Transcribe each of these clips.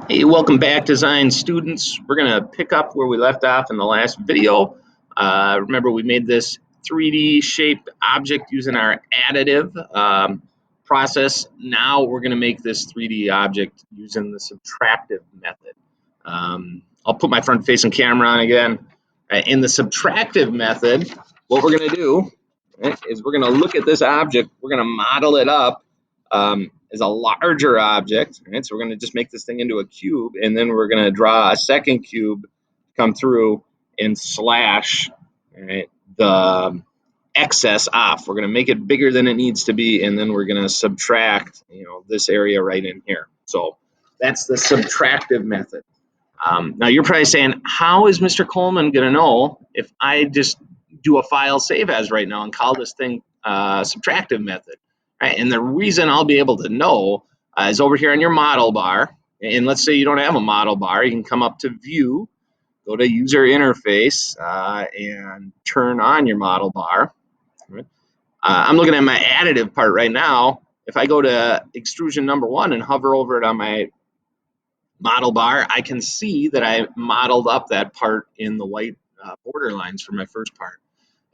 Hey, welcome back, design students. We're going to pick up where we left off in the last video. Remember, we made this 3D shaped object using our additive process. Now we're going to make this 3D object using the subtractive method. I'll put my front-facing camera on again. In the subtractive method, what we're going to do is we're going to look at this object. We're going to model it up as a larger object, right? So we're going to just make this thing into a cube, and then we're going to draw a second cube, come through and slash, right, the excess off. We're going to make it bigger than it needs to be, and then we're going to subtract, this area right in here. So that's the subtractive method. Now you're probably saying, how is Mr. Coleman going to know if I just do a file save as right now and call this thing subtractive method? Right? And the reason I'll be able to know is over here on your model bar. And let's say you don't have a model bar, you can come up to View, go to User Interface, and turn on your model bar. Right? I'm looking at my additive part right now. If I go to extrusion number 1 and hover over it on my model bar, I can see that I modeled up that part in the white border lines for my first part.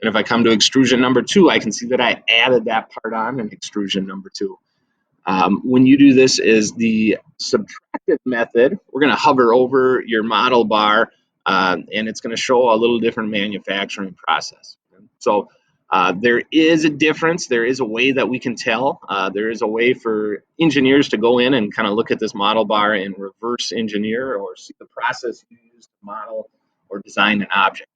And if I come to extrusion number 2, I can see that I added that part on in extrusion number 2. When you do this is the subtractive method, we're going to hover over your model bar, and it's going to show a little different manufacturing process. So there is a difference. There is a way that we can tell. There is a way for engineers to go in and kind of look at this model bar and reverse engineer or see the process you use to model or design an object.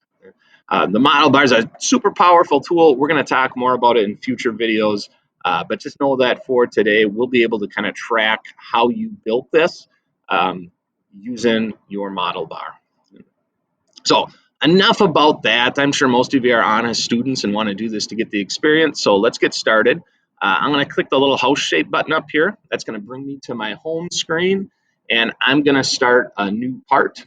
The model bar is a super powerful tool. We're going to talk more about it in future videos, but just know that for today, we'll be able to kind of track how you built this using your model bar. So enough about that. I'm sure most of you are honest students and want to do this to get the experience. So let's get started. I'm going to click the little house shape button up here. That's going to bring me to my home screen, and I'm going to start a new part.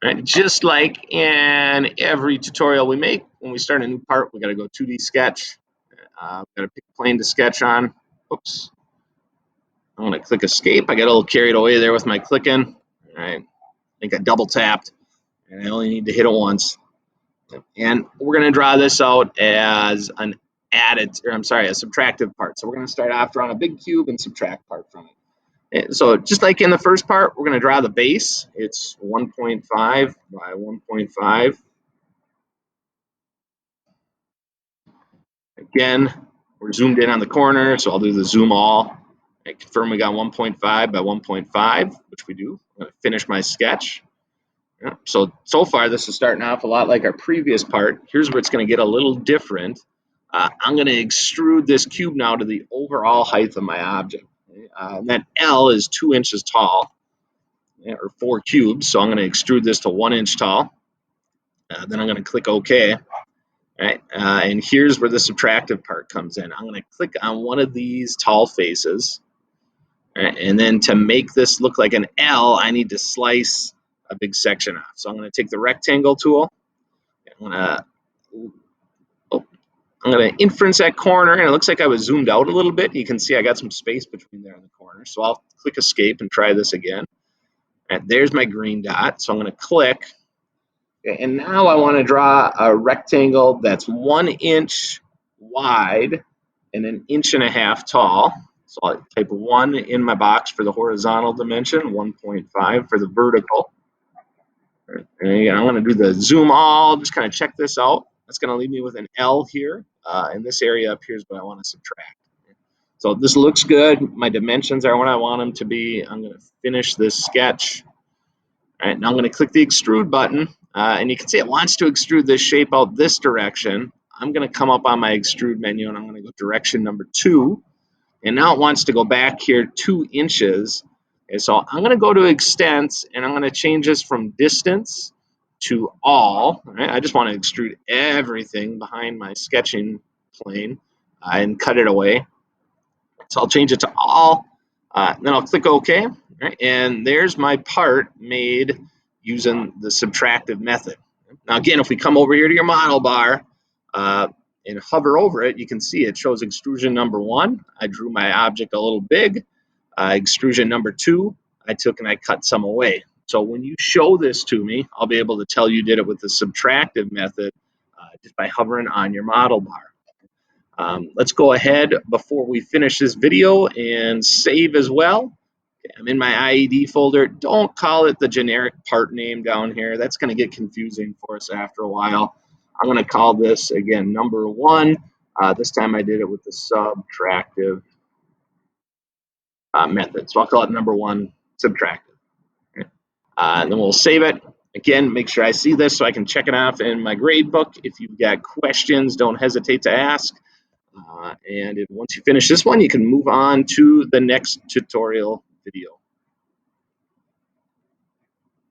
Right, just like in every tutorial we make, when we start a new part, we got to go 2D sketch. Got to pick a plane to sketch on. Oops. I'm going to click escape. I got a little carried away there with my clicking. All right. I think I double tapped, and I only need to hit it once. And we're going to draw this out as a subtractive part. So we're going to start off drawing a big cube and subtract part from it. So just like in the first part, we're going to draw the base. It's 1.5 by 1.5. Again, we're zoomed in on the corner, so I'll do the zoom all. I confirm we got 1.5 by 1.5, which we do. I'm going to finish my sketch. Yeah, so far, this is starting off a lot like our previous part. Here's where it's going to get a little different. I'm going to extrude this cube now to the overall height of my object. And that L is 2 inches tall, or 4 cubes. So I'm going to extrude this to 1 inch tall. Then I'm going to click OK. Right, and here's where the subtractive part comes in. I'm going to click on one of these tall faces. Right, and then to make this look like an L, I need to slice a big section off. So I'm going to take the rectangle tool. I'm going to inference that corner, and it looks like I was zoomed out a little bit. You can see I got some space between there and the corner. So I'll click escape and try this again. And there's my green dot. So I'm going to click. And now I want to draw a rectangle that's 1 inch wide and 1.5 inches tall. So I'll type 1 in my box for the horizontal dimension, 1.5 for the vertical. And again, I'm going to do the zoom all, just kind of check this out. That's going to leave me with an L here. And this area up here is what I want to subtract. So this looks good. My dimensions are what I want them to be. I'm going to finish this sketch. All right, now I'm going to click the extrude button. And you can see it wants to extrude this shape out this direction. I'm going to come up on my extrude menu, and I'm going to go direction number 2. And now it wants to go back here 2 inches. And so I'm going to go to extents, and I'm going to change this from distance to all. Right? I just want to extrude everything behind my sketching plane and cut it away. So I'll change it to all. Then I'll click OK. Right? And there's my part made using the subtractive method. Now again, if we come over here to your model bar and hover over it, you can see it shows extrusion number 1. I drew my object a little big. Extrusion number 2, I took and I cut some away. So when you show this to me, I'll be able to tell you did it with the subtractive method just by hovering on your model bar. Let's go ahead before we finish this video and save as well. Okay, I'm in my IED folder. Don't call it the generic part name down here. That's going to get confusing for us after a while. I'm going to call this, again, number 1. This time I did it with the subtractive method. So I'll call it number 1 subtractive. Okay. And then we'll save it. Again, make sure I see this so I can check it off in my grade book. If you've got questions, don't hesitate to ask. And once you finish this one, you can move on to the next tutorial video.